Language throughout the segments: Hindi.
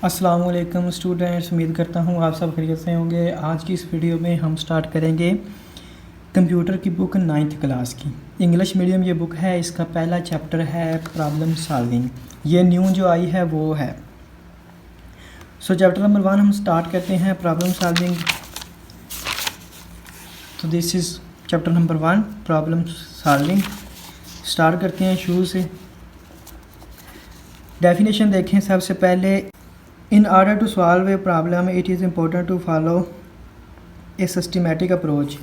अस्सलाम वालेकुम स्टूडेंट्स, उम्मीद करता हूँ आप सब खैरियत से होंगे। आज की इस वीडियो में हम स्टार्ट करेंगे कंप्यूटर की बुक 9th क्लास की। इंग्लिश मीडियम ये बुक है। इसका पहला चैप्टर है प्रॉब्लम सॉल्विंग। ये न्यू जो आई है वो है। सो चैप्टर नंबर 1 हम स्टार्ट करते हैं प्रॉब्लम सॉल्विंग। तो this is chapter number 1 problem solving. Start करते हैं शुरू से। डेफिनेशन देखें सबसे पहले। In order to solve a problem, it is important to follow a systematic approach.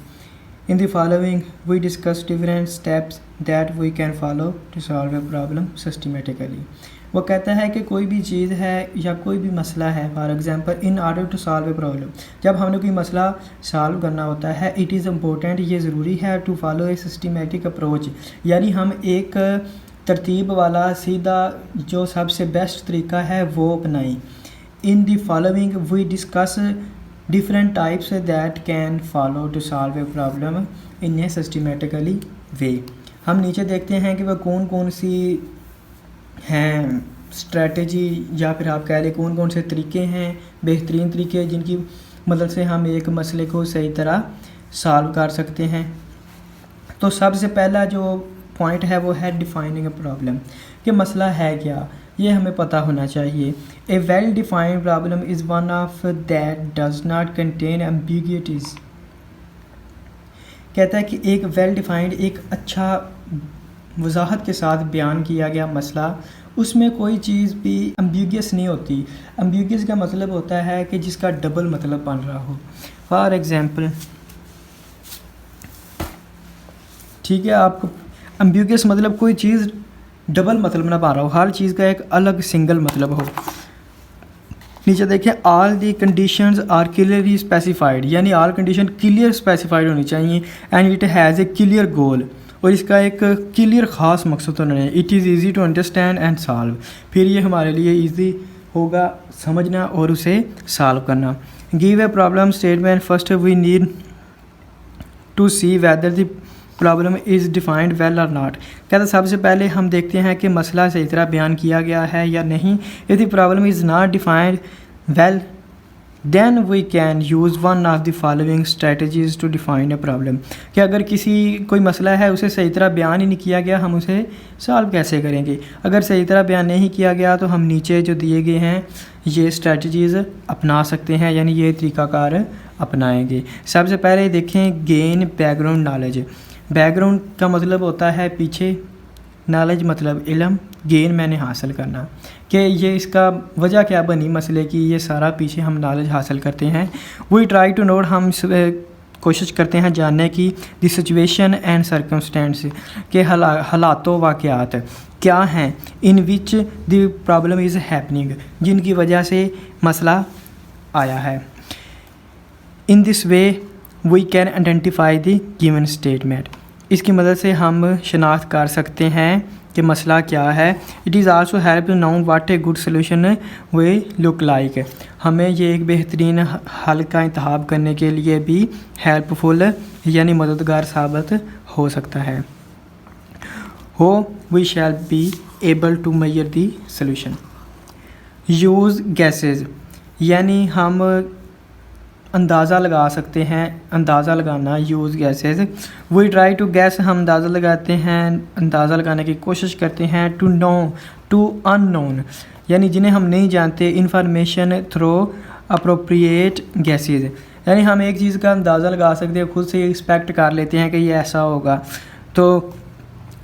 In the following, we discuss different steps that we can follow to solve a problem systematically. वो कहता है कि कोई भी चीज़ है या कोई भी मसला है, for example in order to solve a problem, जब हमने कोई मसला सॉल्व करना होता है, इट इज़ इम्पोर्टेंट, ये ज़रूरी है, to follow a systematic approach, यानी हम एक तरतीब वाला सीधा जो सबसे बेस्ट तरीका है वो अपनाएं। In the following, we discuss different types that can follow to solve a problem in a systematically way. हम नीचे देखते हैं कि वह कौन कौन सी हैं स्ट्रेटजी या फिर आप कह लें कौन कौन से तरीके हैं, बेहतरीन तरीके जिनकी मदद से हम एक मसले को सही तरह सॉल्व कर सकते हैं। तो सबसे पहला जो पॉइंट है वो है डिफाइनिंग अ प्रॉब्लम, कि मसला है क्या, ये हमें पता होना चाहिए। A well defined problem is one of that does not contain ambiguities. कहता है कि एक वेल डिफाइंड, एक अच्छा वजाहत के साथ बयान किया गया मसला, उसमें कोई चीज़ भी एम्बिगियस नहीं होती। एम्बिगियस का मतलब होता है कि जिसका डबल मतलब बन रहा हो। फॉर एग्ज़ाम्पल, ठीक है, आपको एम्बिगियस मतलब कोई चीज़ डबल मतलब ना पा रहा हो, हर चीज़ का एक अलग सिंगल मतलब हो। नीचे देखें, all the conditions are clearly specified, यानी ऑल कंडीशन क्लियर स्पेसिफाइड होनी चाहिए। And it has a clear goal, और इसका एक क्लियर ख़ास मकसद होना चाहिए। It is easy to understand and solve, फिर ये हमारे लिए ईजी होगा समझना और उसे सॉल्व करना। Give a problem statement, first we need to see whether the problem is defined well और नॉट। कहते सबसे पहले हम देखते हैं कि मसला सही तरह बयान किया गया है या नहीं। If the problem is not defined well then we can use one of the following strategies to define a problem, कि अगर कोई मसला है उसे सही तरह बयान ही नहीं किया गया, हम उसे सॉल्व कैसे करेंगे। अगर सही तरह बयान नहीं किया गया तो हम नीचे जो दिए गए हैं ये स्ट्रेटजीज़ अपना सकते हैं, यानी ये तरीक़ाकार अपनाएंगे। सबसे पहले देखें, गेन बैकग्राउंड नॉलेज। बैकग्राउंड का मतलब होता है पीछे, नॉलेज मतलब इल्म, गेन मैंने हासिल करना, कि ये इसका वजह क्या बनी मसले की, ये सारा पीछे हम नॉलेज हासिल करते हैं। वी ट्राई टू नोट, हम कोशिश करते हैं जानने की, द सिचुएशन एंड सर्कमस्टेंस, के हालातों वाक़यात क्या हैं, in which the problem is happening, जिनकी वजह से मसला आया है। In this way we can identify the given statement, इसकी मदद से हम शनाख्त कर सकते हैं कि मसला क्या है। It is also help to know what a good solution we look like, हमें ये एक बेहतरीन हल का इंतखाब करने के लिए भी हेल्पफुल यानी मददगार साबित हो सकता है। How we shall be able to measure the solution. Use guesses, यानी हम अंदाज़ा लगा सकते हैं, अंदाज़ा लगाना, use guesses. We try to guess, हम अंदाज़ा लगाते हैं, अंदाज़ा लगाने की कोशिश करते हैं। टू नो, टू अननोन, यानी जिन्हें हम नहीं जानते। इंफॉर्मेशन थ्रू अप्रोप्रिएट गैसेज, यानी हम एक चीज़ का अंदाज़ा लगा सकते हैं, खुद से एक्सपेक्ट कर लेते हैं कि ये ऐसा होगा। तो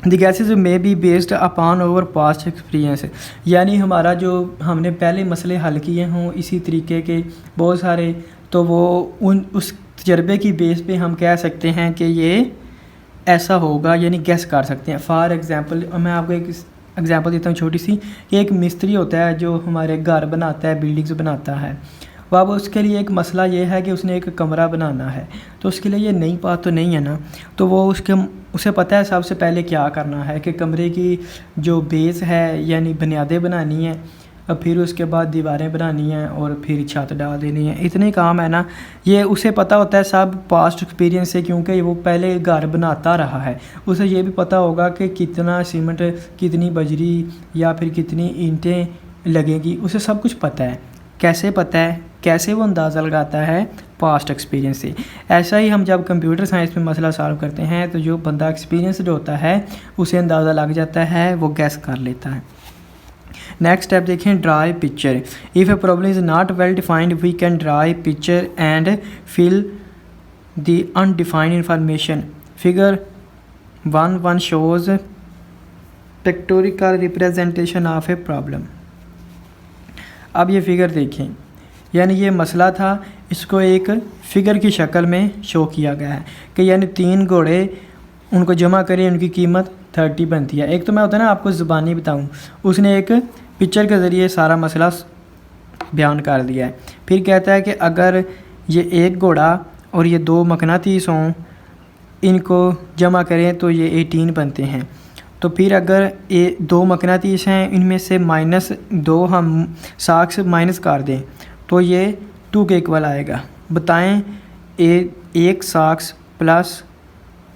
the gases may be based upon over past experience, यानी हमारा जो हमने पहले मसले हल किए हों इसी तरीके के बहुत सारे, तो वो उस तजर्बे की बेस पे हम कह सकते हैं कि ये ऐसा होगा, यानी गैस कर सकते हैं। फॉर एग्ज़ाम्पल, मैं आपको एक एग्ज़ाम्पल देता हूँ छोटी सी, कि एक मिस्त्री होता है जो हमारे घर बनाता है, बिल्डिंग्स बनाता है। अब उसके लिए एक मसला ये है कि उसने एक कमरा बनाना है, तो उसके लिए ये नई बात तो नहीं है ना, तो वो उसे पता है सबसे पहले क्या करना है, कि कमरे की जो बेस है यानी बुनियादें बनानी है, और फिर उसके बाद दीवारें बनानी हैं और फिर छत डाल देनी है। इतने काम है ना, ये उसे पता होता है सब पास्ट एक्सपीरियंस से, क्योंकि वो पहले घर बनाता रहा है। उसे ये भी पता होगा कि कितना सीमेंट, कितनी बजरी या फिर कितनी ईंटें लगेगी, उसे सब कुछ पता है। कैसे पता है, कैसे वो अंदाज़ा लगाता है? पास्ट एक्सपीरियंस से। ऐसा ही हम जब कंप्यूटर साइंस में मसला सॉल्व करते हैं तो जो बंदा एक्सपीरियंसड होता है उसे अंदाज़ा लग जाता है, वो गैस कर लेता है। नेक्स्ट स्टेप देखें, draw a picture. If a problem is not well defined we can draw a picture and fill the undefined information. Figure 1.1 shows pictorial representation of a problem. अब ये फिगर देखें, यानी ये मसला था, इसको एक फ़िगर की शक्ल में शो किया गया है कि यानी 3 घोड़े, उनको जमा करें, उनकी कीमत 30 बनती है। एक तो मैं होता है ना आपको ज़ुबानी बताऊं, उसने एक पिक्चर के ज़रिए सारा मसला बयान कर दिया है। फिर कहता है कि अगर ये 1 घोड़ा और ये 2 मकनातीस हों, इनको जमा करें तो ये 18 बनते हैं। तो फिर अगर ये 2 मकनातीस हैं, इनमें से -2 हम साख से माइनस कर दें तो ये 2 के इक्वल आएगा। बताएं, 1 साक्स प्लस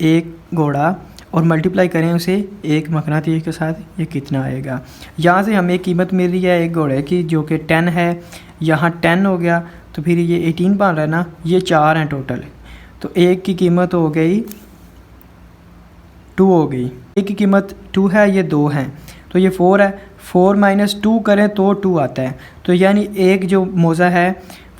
1 घोड़ा और मल्टीप्लाई करें उसे 1 मकनातीस के साथ, ये कितना आएगा? यहाँ से हमें कीमत मिल रही है 1 घोड़े की जो कि 10 है, यहाँ 10 हो गया तो फिर ये 18 बन रहा है ना, ये 4 हैं टोटल। तो 1 की कीमत हो गई 2 हो गई, 1 की कीमत 2 है, ये 2 हैं, तो ये 4 है। 4 - 2 करें तो 2 आता है, तो यानी एक जो मौज़ा है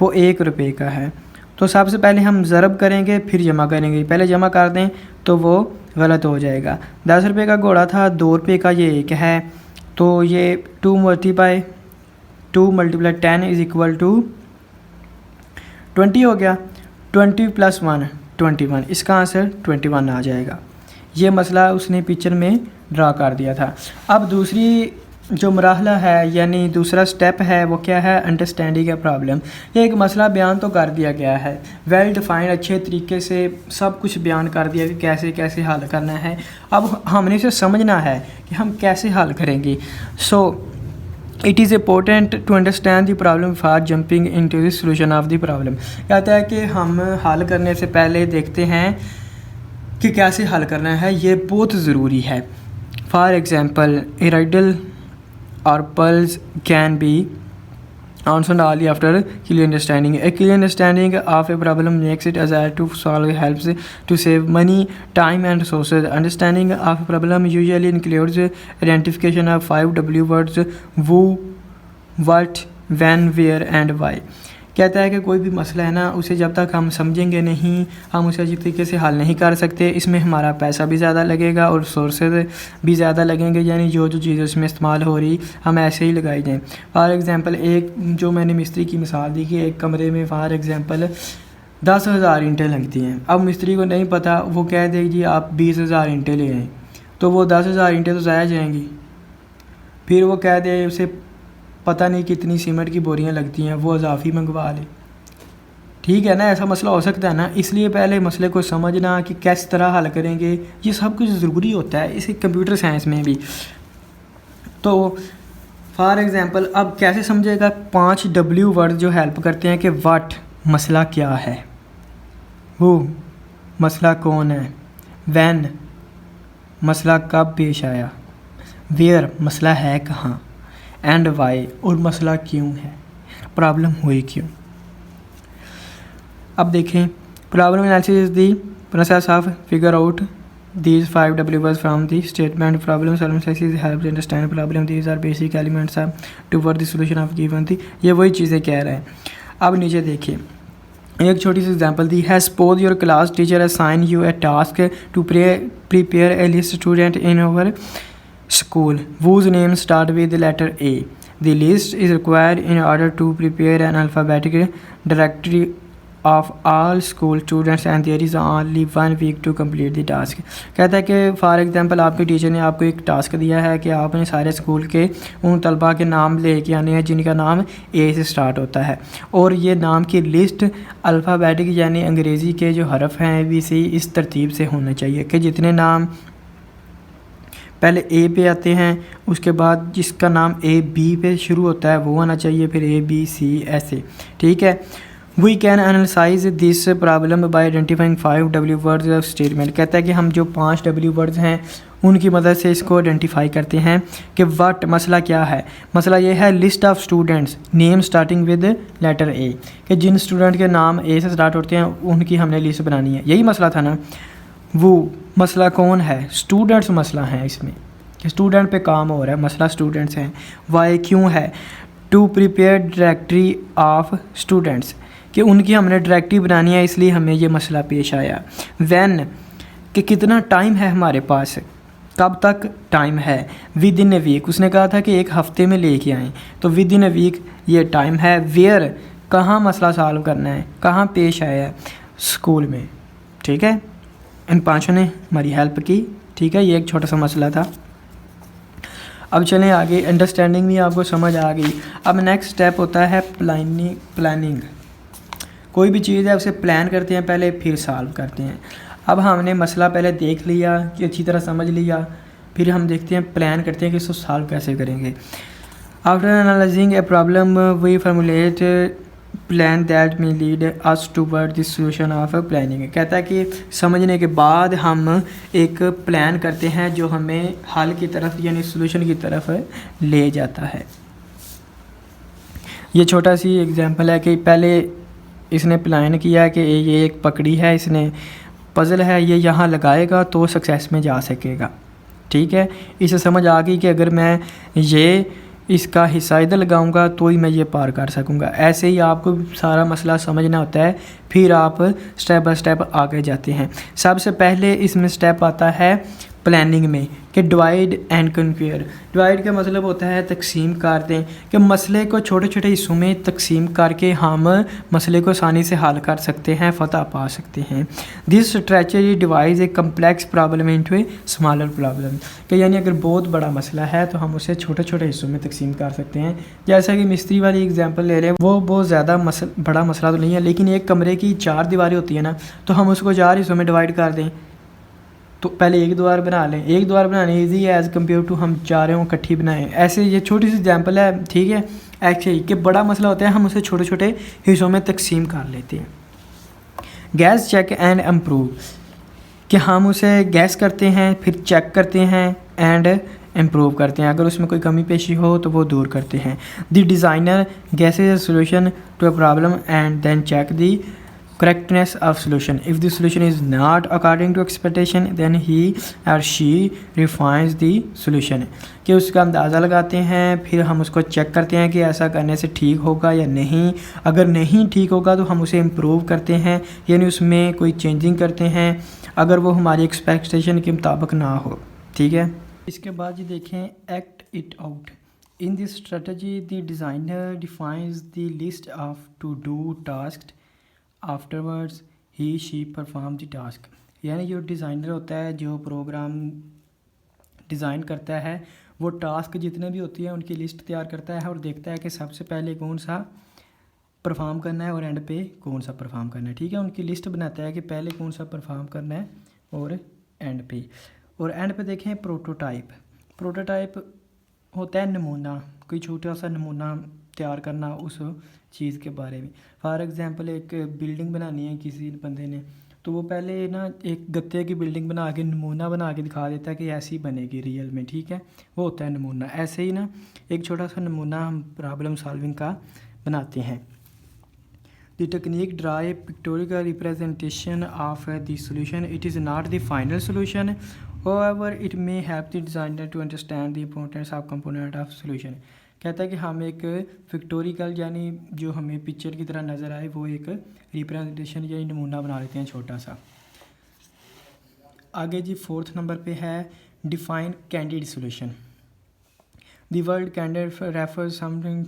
वो 1 रुपये का है। तो सबसे पहले हम ज़रब करेंगे फिर जमा करेंगे, पहले जमा कर दें तो वो गलत हो जाएगा। 10 रुपये का घोड़ा था, 2 रुपये का ये 1 है, तो ये 2 × 10 इज़ इक्वल टू 20 हो गया। 20 + 1 21, इसका आंसर 21 आ जाएगा। ये मसला उसने पिक्चर में ड्रा कर दिया था। अब दूसरी जो मरहला है, यानी दूसरा स्टेप है, वो क्या है? Understanding a problem. ये एक मसला बयान तो कर दिया गया है, वेल डिफाइंड, अच्छे तरीके से सब कुछ बयान कर दिया कि कैसे कैसे हल करना है। अब हमने इसे समझना है कि हम कैसे हल करेंगे। So it is important to understand the problem for jumping into the solution of the problem. कहता है कि हम हल करने से पहले देखते हैं कि कैसे हल करना है, ये बहुत ज़रूरी है। For example, A Rydal or pearls can be answered only after clear understanding. A clear understanding of a problem makes it easier to solve, helps to save money, time and resources. Understanding of a problem usually includes identification of 5 W words: who, what, when, where and why. कहता है कि कोई भी मसला है ना, उसे जब तक हम समझेंगे नहीं, हम उसे अच्छी तरीके से हल नहीं कर सकते। इसमें हमारा पैसा भी ज़्यादा लगेगा और रिसोर्सेज भी ज़्यादा लगेंगे, यानी जो जो चीज़ें इसमें इस्तेमाल हो रही हम ऐसे ही लगाई जाएँ। फॉर एग्ज़ाम्पल, एक जो मैंने मिस्त्री की मिसाल दी कि एक कमरे में फॉर एग्ज़ाम्पल 10,000 ईंटें लगती हैं। अब मिस्त्री को नहीं पता, वो कह देगी आप 20,000 ईंटें ले आएँ, तो वो 10,000 ईंटें तो ज़ाया जाएंगी। फिर वो कह दे उसे पता नहीं कितनी सीमेंट की बोरियां लगती हैं, वो अजाफ़ी मंगवा ले। ठीक है ना, ऐसा मसला हो सकता है ना। इसलिए पहले मसले को समझना कि किस तरह हल करेंगे, ये सब कुछ ज़रूरी होता है इसी कंप्यूटर साइंस में भी। तो फॉर एग्ज़ाम्पल, अब कैसे समझेगा? 5 W वर्ड जो हेल्प करते हैं कि व्हाट, मसला क्या है, वो मसला कौन है, व्हेन, मसला कब पेश आया, वेयर, मसला है कहाँ, एंड वाई, और मसला क्यों है, प्रॉब्लम हुई क्यों। अब देखें, problem analysis is the process of figure out these 5 W words from the statement. Problem solving exercise help to understand problem, these are basic elements of toward the solution of given थी। ये वही चीज़ें कह रहे हैं। अब नीचे देखिए, एक छोटी सी एग्जांपल दी है। Suppose your class teacher assign you a task to prepare a list student in our school whose name start with the letter A. The list is required in order to prepare an alphabetic directory of all school students and there is only 1 week to complete the task. कहता है कि फॉर एग्जांपल आपके टीचर ने आपको एक टास्क दिया है कि आपने सारे स्कूल के उन तलबा के नाम लेके आने हैं जिनका नाम ए से स्टार्ट होता है, और ये नाम की लिस्ट अल्फ़ाबेटिक यानी अंग्रेज़ी के जो हरफ हैं ABC इस तरतीब से होने चाहिए कि जितने नाम पहले ए पे आते हैं, उसके बाद जिसका नाम A B पे शुरू होता है वो आना चाहिए, फिर A B C ऐसे। ठीक है, we can analyze this problem by identifying 5 W words of statement. कहता है कि हम जो 5 डब्ल्यू वर्ड्स हैं उनकी मदद से इसको आइडेंटिफाई करते हैं कि व्हाट मसला क्या है। मसला ये है list of students name starting with letter A, कि जिन स्टूडेंट के नाम ए से स्टार्ट होते हैं उनकी हमने लिस्ट बनानी है। यही मसला था ना। वो मसला कौन है? स्टूडेंट्स मसला है इसमें, कि स्टूडेंट पे काम हो रहा है, मसला स्टूडेंट्स हैं। वाई क्यों है? To prepare directory of students, कि उनकी हमने डायरेक्टरी बनानी है, इसलिए हमें ये मसला पेश आया। वैन, कि कितना टाइम है हमारे पास, कब तक टाइम है। विद इन ए वीक, उसने कहा था कि एक हफ्ते में लेके आएँ, तो विद इन ए वीक ये टाइम है। वेयर, कहाँ मसला सॉल्व करना है, कहाँ पेश आया है, स्कूल में। ठीक है, इन पांचों ने हमारी हेल्प की। ठीक है, ये एक छोटा सा मसला था। अब चलें आगे, अंडरस्टैंडिंग भी आपको समझ आ गई। अब नेक्स्ट स्टेप होता है प्लानिंग। कोई भी चीज़ है उसे प्लान करते हैं पहले, फिर सॉल्व करते हैं। अब हमने मसला पहले देख लिया कि अच्छी तरह समझ लिया, फिर हम देखते हैं प्लान करते हैं कि इसको सॉल्व कैसे करेंगे। After analyzing a problem we formulate plan that may lead us toward the solution of planning. कहता है कि समझने के बाद हम एक प्लान करते हैं जो हमें हल की तरफ यानी सॉल्यूशन की तरफ ले जाता है। ये छोटा सी एग्जांपल है कि पहले इसने प्लान किया कि ये एक पकड़ी है, इसने पज़ल है, ये यहाँ लगाएगा तो सक्सेस में जा सकेगा। ठीक है, इसे समझ आ गई कि अगर मैं ये इसका हिस्सा इधर लगाऊंगा तो ही मैं ये पार कर सकूंगा। ऐसे ही आपको सारा मसला समझना होता है, फिर आप स्टेप बाय स्टेप आगे जाते हैं। सबसे पहले इसमें स्टेप आता है प्लानिंग में कि डिवाइड एंड कंपेयर। डिवाइड का मतलब होता है तकसीम कर दें, कि मसले को छोटे छोटे हिस्सों में तकसीम करके हम मसले को आसानी से हल कर सकते हैं, फ़तह पा सकते हैं। This strategy divide A complex problem into a smaller problem, कि यानी अगर बहुत बड़ा मसला है तो हम उसे छोटे छोटे हिस्सों में तकसीम कर सकते हैं। जैसा कि मिस्त्री वाली एग्जांपल ले रहे हैं, वो बहुत ज़्यादा बड़ा मसला तो नहीं है, लेकिन एक कमरे की 4 दीवारें होती है ना, तो हम उसको 4 हिस्सों में डिवाइड कर दें तो पहले एक दीवार बना लें। एक दीवार बनानी ईजी है एज़ कम्पेयर टू हम चारों इकट्ठी बनाएं। ऐसे ये छोटी सी एग्जांपल है। ठीक है, ऐसे ही कि बड़ा मसला होता है हम उसे छोटे छोटे हिस्सों में तकसीम कर लेते हैं। गैस चेक एंड इम्प्रूव, कि हम उसे गैस करते हैं, फिर चेक करते हैं एंड इम्प्रूव करते हैं। अगर उसमें कोई कमी पेशी हो तो वो दूर करते हैं। The designer guesses a solution to a problem and then check the correctness of solution. If the solution is not according to expectation then he or she refines the solution, कि उसका अंदाज़ा लगाते हैं, फिर हम उसको चेक करते हैं कि ऐसा करने से ठीक होगा या नहीं। अगर नहीं ठीक होगा तो हम उसे इम्प्रूव करते हैं, यानी उसमें कोई चेंजिंग करते हैं अगर वो हमारी एक्सपेक्टेशन के मुताबिक ना हो। ठीक है, इसके बाद ये देखें act it out. In this strategy the designer defines the list of to do task, afterwards he she perform the task. यानी जो डिज़ाइनर होता है, जो प्रोग्राम डिज़ाइन करता है, वो टास्क जितने भी होती हैं उनकी लिस्ट तैयार करता है और देखता है कि सबसे पहले कौन सा परफॉर्म करना है और एंड पे कौन सा परफॉर्म करना है। ठीक है, उनकी लिस्ट बनाता है कि पहले कौन सा परफॉर्म करना है और एंड पे। और एंड पे देखें प्रोटोटाइप। प्रोटोटाइप होता है नमूना, कोई छोटा सा नमूना तैयार करना उस चीज़ के बारे में। फॉर एग्ज़ाम्पल एक बिल्डिंग बनानी है किसी बंदे ने, तो वो पहले ना एक गत्ते की बिल्डिंग बना के नमूना बना के दिखा देता है कि ऐसी बनेगी रियल में। ठीक है, वो होता है नमूना। ऐसे ही ना एक छोटा सा नमूना हम प्रॉब्लम सॉल्विंग का बनाते हैं। The technique draw a pictorial representation of the solution, it is not the final solution, however it may help the designer to understand the importance of component of solution। कहता है कि हम एक पिक्टोरिकल यानी जो हमें पिक्चर की तरह नज़र आए वो एक रिप्रेजेंटेशन या नमूना बना लेते हैं छोटा सा। आगे जी 4th नंबर पे है define candid solution. The word candid refers something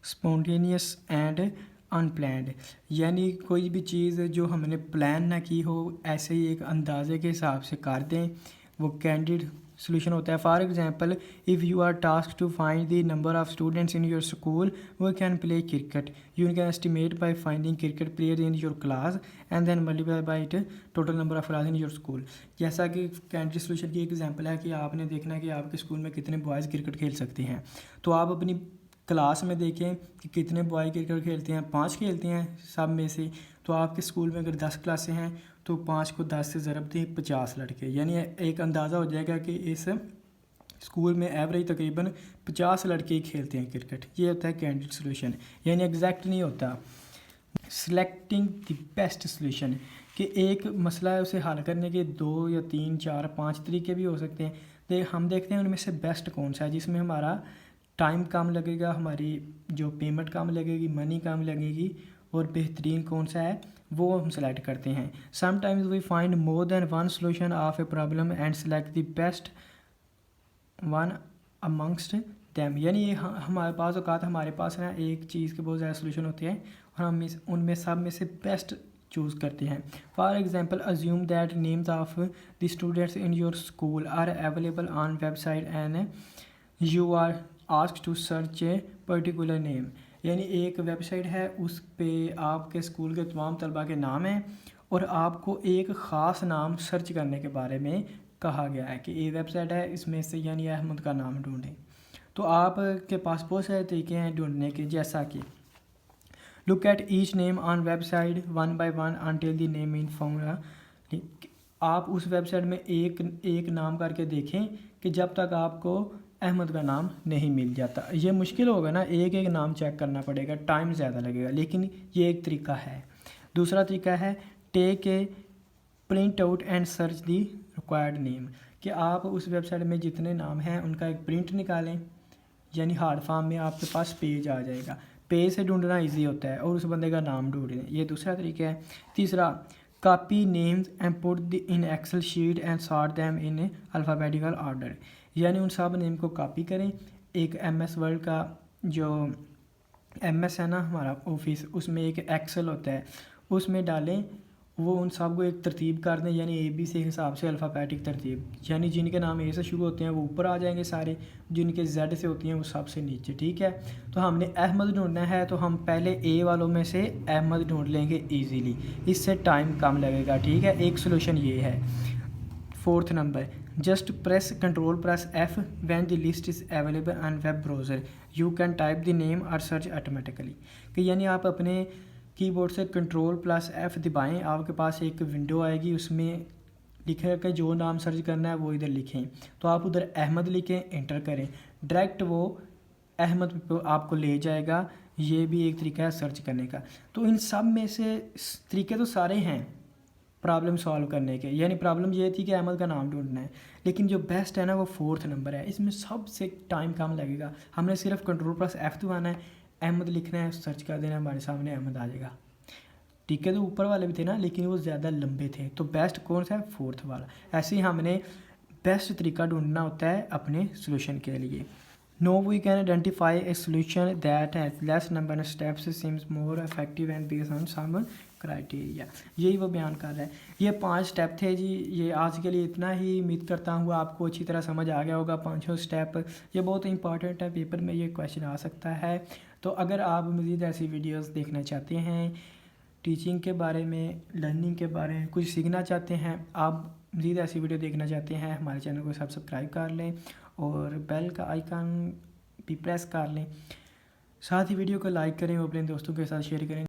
spontaneous and unplanned, यानी कोई भी चीज़ जो हमने प्लान ना की हो, ऐसे ही एक अंदाजे के हिसाब से कर दें, वो कैंडिड सॉल्यूशन होता है। For example if you are task to find the number of students in your school we can play cricket, you can estimate by finding cricket player in your class and then multiply by it total number of class in your school. जैसा कि कैंडिड सॉल्यूशन की एक एग्जांपल है कि आपने देखना है कि आपके स्कूल में कितने बॉयज़ क्रिकेट खेल सकते हैं, तो आप अपनी क्लास में देखें कि कितने बॉय क्रिकेट खेलते हैं, 5 खेलते हैं सब में से। तो आपके स्कूल में अगर 10 क्लासें हैं तो 5 को 10 से ज़रब दें 50 लड़के, यानी एक अंदाज़ा हो जाएगा कि इस स्कूल में एवरेज तकरीबन 50 लड़के ही खेलते हैं क्रिकेट। ये होता है कैंडिडेट सोल्यूशन, यानी एग्जैक्ट नहीं होता। सिलेक्टिंग द बेस्ट सोल्यूशन, कि एक मसला है उसे हल करने के 2 या 3 4 5 तरीके भी हो सकते हैं। हम देखते हैं उनमें से बेस्ट कौन सा है जिसमें हमारा टाइम कम लगेगा, हमारी जो पेमेंट कम लगेगी, मनी कम लगेगी, और बेहतरीन कौन सा है वो हम सेलेक्ट करते हैं। Sometimes we find more than one solution of a problem and select the best one amongst them, यानी ये हमारे पास औकात हमारे पास है एक चीज़ के बहुत ज़्यादा सोल्यूशन होते हैं और हम उनमें सब में से बेस्ट चूज़ करते हैं। For example assume that names of the students in your school are available on website and you are asked to search a particular name, यानी एक वेबसाइट है उस पे आपके स्कूल के तमाम तलबा के नाम हैं और आपको एक ख़ास नाम सर्च करने के बारे में कहा गया है कि ये वेबसाइट है, इसमें से यानी अहमद का नाम ढूंढें। तो आपके पास बहुत सारे तरीके हैं ढूंढने के, जैसा कि look at each name on website one by one until the name in found. आप उस वेबसाइट में एक नाम करके देखें कि जब तक आपको अहमद का नाम नहीं मिल जाता। ये मुश्किल होगा ना, एक एक नाम चेक करना पड़ेगा, टाइम ज़्यादा लगेगा, लेकिन ये एक तरीका है। दूसरा तरीका है take a print out and search the required name, कि आप उस वेबसाइट में जितने नाम हैं उनका एक प्रिंट निकालें, यानी हार्ड फॉर्म में आपके पास पेज आ जाएगा। पेज से ढूंढना इजी होता है और उस बंदे का नाम ढूंढें, ये दूसरा तरीका है। तीसरा copy names and put the in Excel sheet and sort them in alphabetical order, यानी उन सब नेम को कॉपी करें। एक MS वर्ड का जो MS है ना हमारा ऑफिस, उसमें एक एक्सेल होता है, उसमें डालें, वो उन सब को एक तरतीब कर दें, यानी ABC के हिसाब से अल्फ़ाबेटिक तरतीब, यानी जिनके नाम A से शुरू होते हैं वो ऊपर आ जाएंगे सारे, जिनके Z से होती हैं वो सबसे नीचे। ठीक है, तो हमने अहमद ढूंढना है तो हम पहले A वालों में से अहमद ढूंढ लेंगे ईजीली, इससे टाइम कम लगेगा। ठीक है, एक सोल्यूशन ये है। Fourth number, just press control press F when the list is available on web browser, you can type the name और सर्च ऑटोमेटिकली, कि यानी आप अपने कीबोर्ड से कंट्रोल प्लस F दबाएं, आपके पास एक विंडो आएगी, उसमें लिखेगा कि जो नाम सर्च करना है वो इधर लिखें, तो आप उधर अहमद लिखें, एंटर करें, डायरेक्ट वो अहमद पे आपको ले जाएगा। ये भी एक तरीका है सर्च करने का। तो इन सब में से तरीके तो सारे हैं प्रॉब्लम सॉल्व करने के, यानी प्रॉब्लम ये थी कि अहमद का नाम ढूंढना है, लेकिन जो बेस्ट है ना वो फोर्थ नंबर है, इसमें सबसे टाइम कम लगेगा। हमने सिर्फ कंट्रोल प्लस F दबाना है, अहमद लिखना है, सर्च कर देना, हमारे सामने अहमद आ जाएगा। ठीक है, तो ऊपर वाले भी थे ना, लेकिन वो ज़्यादा लंबे थे, तो बेस्ट कौन सा है, फोर्थ वाला। ऐसे ही हमने बेस्ट तरीका ढूंढना होता है अपने सोल्यूशन के लिए। No we can identify a solution that has less number of steps seems more effective and based on some criteria, यही वो बयान कर रहा है। ये 5 स्टेप थे जी, ये आज के लिए इतना ही। उम्मीद करता हूँ आपको अच्छी तरह समझ आ गया होगा 5 स्टेप। ये बहुत इंपॉर्टेंट है, पेपर में ये क्वेश्चन आ सकता है। तो अगर आप मज़ीद ऐसी वीडियोस देखना चाहते हैं, टीचिंग के बारे में, लर्निंग के बारे में कुछ सीखना चाहते हैं, आप मज़ीद ऐसी वीडियो देखना चाहते हैं, हमारे चैनल को सब्सक्राइब कर लें और बेल का आइकन भी प्रेस कर लें। साथ ही वीडियो को लाइक करें और अपने दोस्तों के साथ शेयर करें।